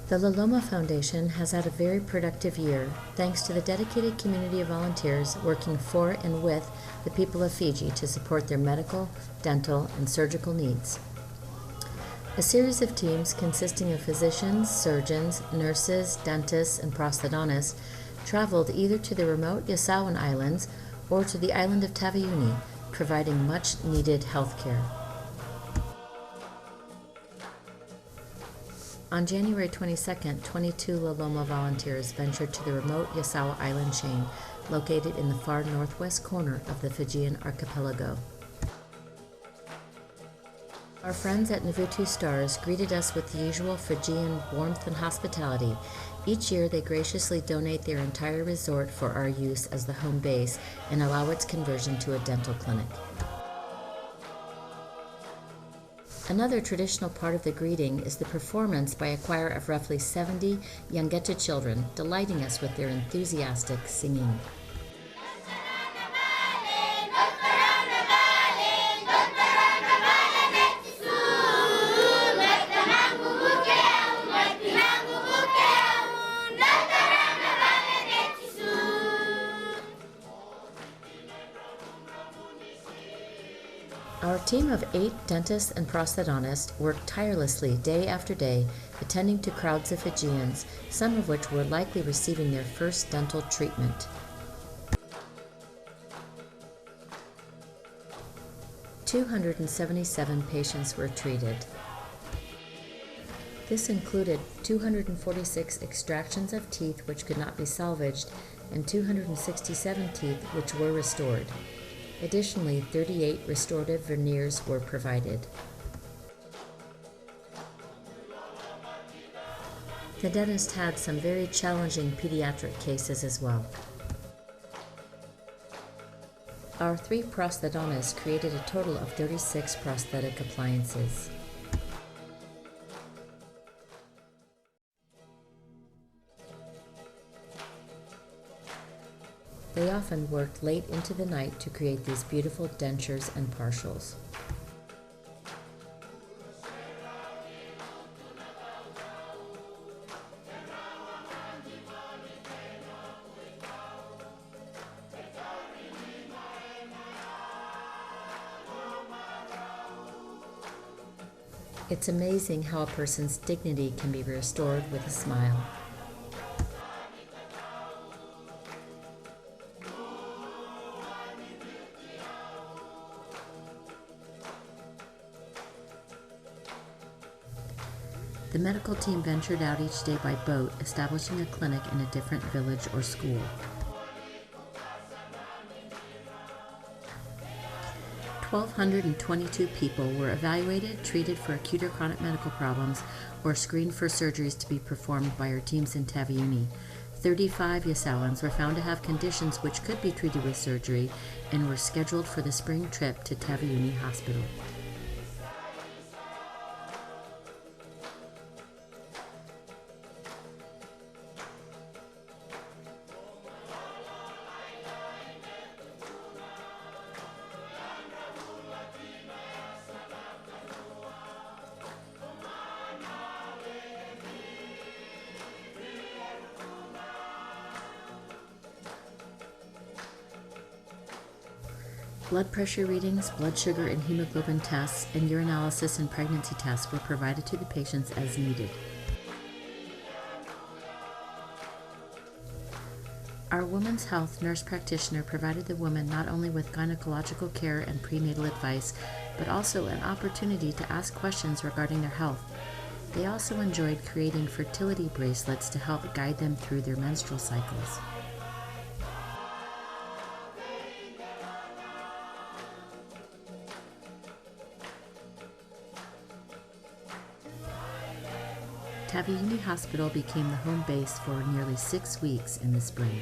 The La Loma Foundation has had a very productive year thanks to the dedicated community of volunteers working for and with the people of Fiji to support their medical, dental, and surgical needs. A series of teams consisting of physicians, surgeons, nurses, dentists, and prosthodontists traveled either to the remote Yasawan Islands or to the island of Taveuni, providing much-needed health care. On January 22nd, 22 La Loma volunteers ventured to the remote Yasawa Island chain, located in the far northwest corner of the Fijian archipelago. Our friends at Navutu Stars greeted us with the usual Fijian warmth and hospitality. Each year they graciously donate their entire resort for our use as the home base and allow its conversion to a dental clinic. Another traditional part of the greeting is the performance by a choir of roughly 70 Yangeta children, delighting us with their enthusiastic singing. Our team of 8 dentists and prosthodontists worked tirelessly day after day, attending to crowds of Fijians, some of which were likely receiving their first dental treatment. 277 patients were treated. This included 246 extractions of teeth which could not be salvaged and 267 teeth which were restored. Additionally, 38 restorative veneers were provided. The dentist had some very challenging pediatric cases as well. Our 3 prosthodontists created a total of 36 prosthetic appliances. They often worked late into the night to create these beautiful dentures and partials. It's amazing how a person's dignity can be restored with a smile. The medical team ventured out each day by boat, establishing a clinic in a different village or school. 1,222 people were evaluated, treated for acute or chronic medical problems, or screened for surgeries to be performed by our teams in Taveuni. 35 Yasawans were found to have conditions which could be treated with surgery and were scheduled for the spring trip to Taveuni Hospital. Blood pressure readings, blood sugar and hemoglobin tests, and urinalysis and pregnancy tests were provided to the patients as needed. Our women's health nurse practitioner provided the women not only with gynecological care and prenatal advice, but also an opportunity to ask questions regarding their health. They also enjoyed creating fertility bracelets to help guide them through their menstrual cycles. Taveuni Hospital became the home base for nearly 6 weeks in the spring.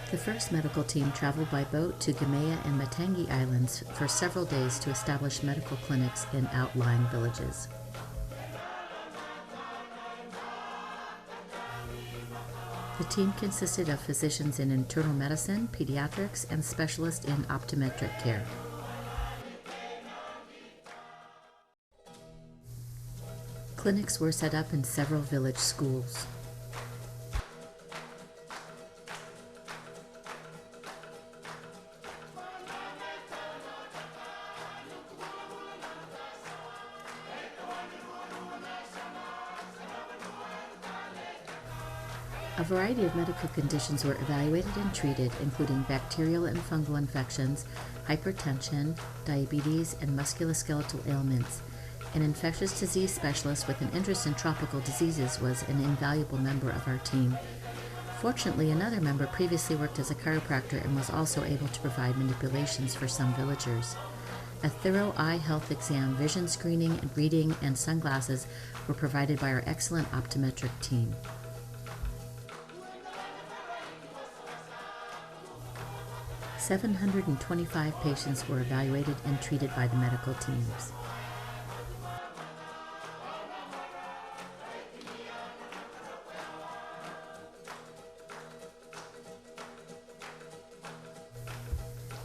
The first medical team traveled by boat to Gaimea and Matangi Islands for several days to establish medical clinics in outlying villages. The team consisted of physicians in internal medicine, pediatrics, and specialists in optometric care. Clinics were set up in several village schools. A variety of medical conditions were evaluated and treated, including bacterial and fungal infections, hypertension, diabetes, and musculoskeletal ailments. An infectious disease specialist with an interest in tropical diseases was an invaluable member of our team. Fortunately, another member previously worked as a chiropractor and was also able to provide manipulations for some villagers. A thorough eye health exam, vision screening, reading, and sunglasses were provided by our excellent optometric team. 725 patients were evaluated and treated by the medical teams.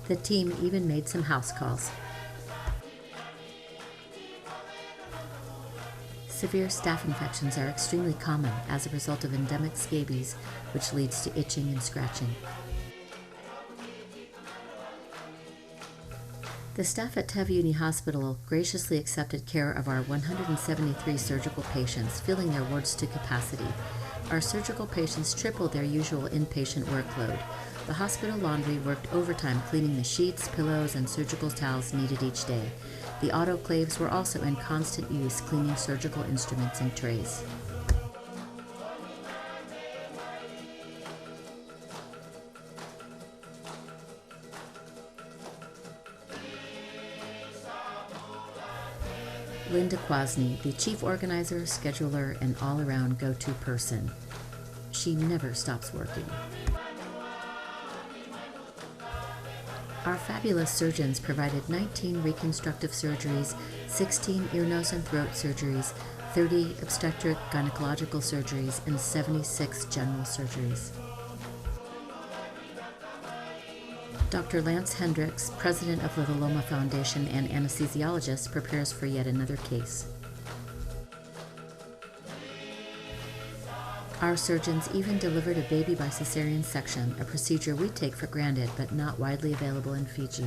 The team even made some house calls. Severe staph infections are extremely common as a result of endemic scabies, which leads to itching and scratching. The staff at Teva Uni Hospital graciously accepted care of our 173 surgical patients, filling their wards to capacity. Our surgical patients tripled their usual inpatient workload. The hospital laundry worked overtime cleaning the sheets, pillows, and surgical towels needed each day. The autoclaves were also in constant use, cleaning surgical instruments and trays. Linda Kwasny, the chief organizer, scheduler, and all-around go-to person. She never stops working. Our fabulous surgeons provided 19 reconstructive surgeries, 16 ear, nose, and throat surgeries, 30 obstetric gynecological surgeries, and 76 general surgeries. Dr. Lance Hendricks, president of the Liloma Foundation and anesthesiologist, prepares for yet another case. Our surgeons even delivered a baby by cesarean section, a procedure we take for granted but not widely available in Fiji.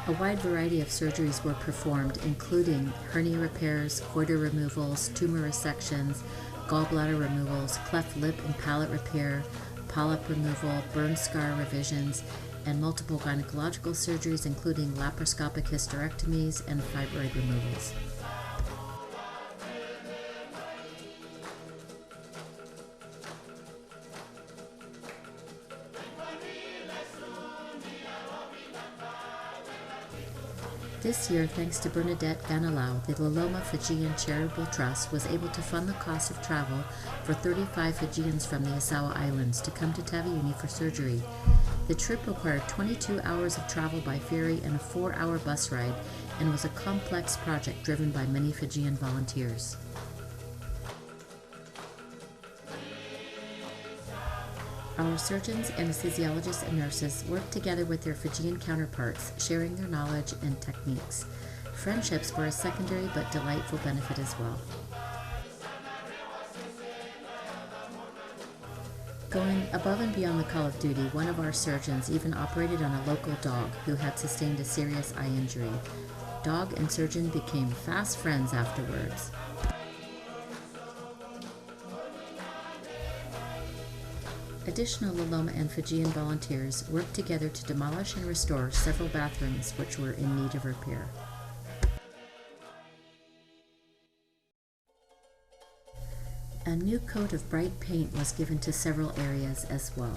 A wide variety of surgeries were performed, including hernia repairs, goiter removals, tumor resections, gallbladder removals, cleft lip and palate repair, polyp removal, burn scar revisions, and multiple gynecological surgeries, including laparoscopic hysterectomies and fibroid removals. This year, thanks to Bernadette Ganalao, the Liloma Fijian Charitable Trust was able to fund the cost of travel for 35 Fijians from the Asawa Islands to come to Teva Uni for surgery. The trip required 22 hours of travel by ferry and a 4-hour bus ride, and was a complex project driven by many Fijian volunteers. Our surgeons, anesthesiologists, and nurses worked together with their Fijian counterparts, sharing their knowledge and techniques. Friendships were a secondary but delightful benefit as well. Going above and beyond the call of duty, one of our surgeons even operated on a local dog who had sustained a serious eye injury. Dog and surgeon became fast friends afterwards. Additional Liloma and Fijian volunteers worked together to demolish and restore several bathrooms which were in need of repair. A new coat of bright paint was given to several areas as well.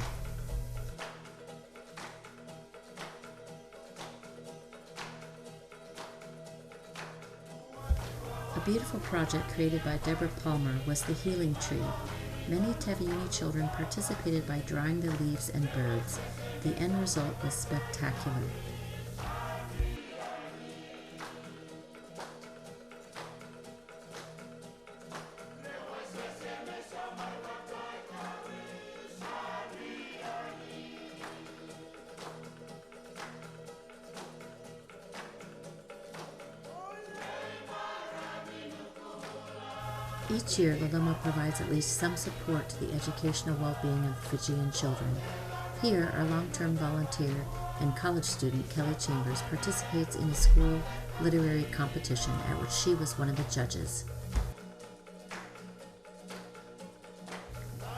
A beautiful project created by Deborah Palmer was the Healing Tree. Many Teva Uni children participated by drawing the leaves and birds. The end result was spectacular. Each year, Loloma provides at least some support to the educational well-being of Fijian children. Here, our long-term volunteer and college student, Kelly Chambers, participates in a school literary competition at which she was one of the judges.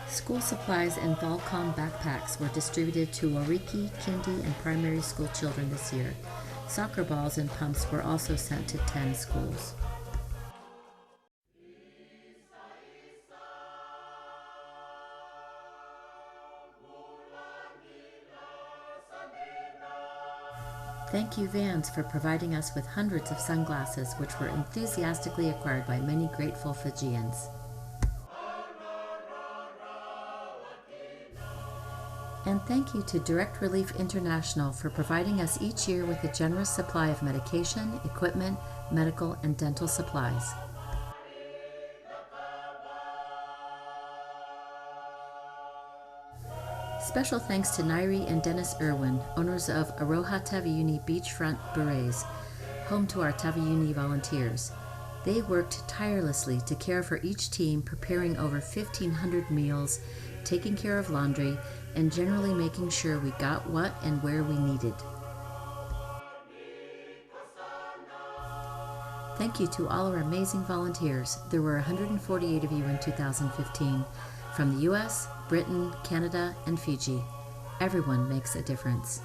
School supplies and Volcom backpacks were distributed to Oriki, Kindi, and primary school children this year. Soccer balls and pumps were also sent to 10 schools. Thank you, Vans, for providing us with hundreds of sunglasses, which were enthusiastically acquired by many grateful Fijians. And thank you to Direct Relief International for providing us each year with a generous supply of medication, equipment, medical, and dental supplies. Special thanks to Nairi and Dennis Irwin, owners of Aroha Taveuni Beachfront Berets, home to our Taveuni volunteers. They worked tirelessly to care for each team, preparing over 1,500 meals, taking care of laundry, and generally making sure we got what and where we needed. Thank you to all our amazing volunteers. There were 148 of you in 2015, from the US, Britain, Canada, and Fiji. Everyone makes a difference.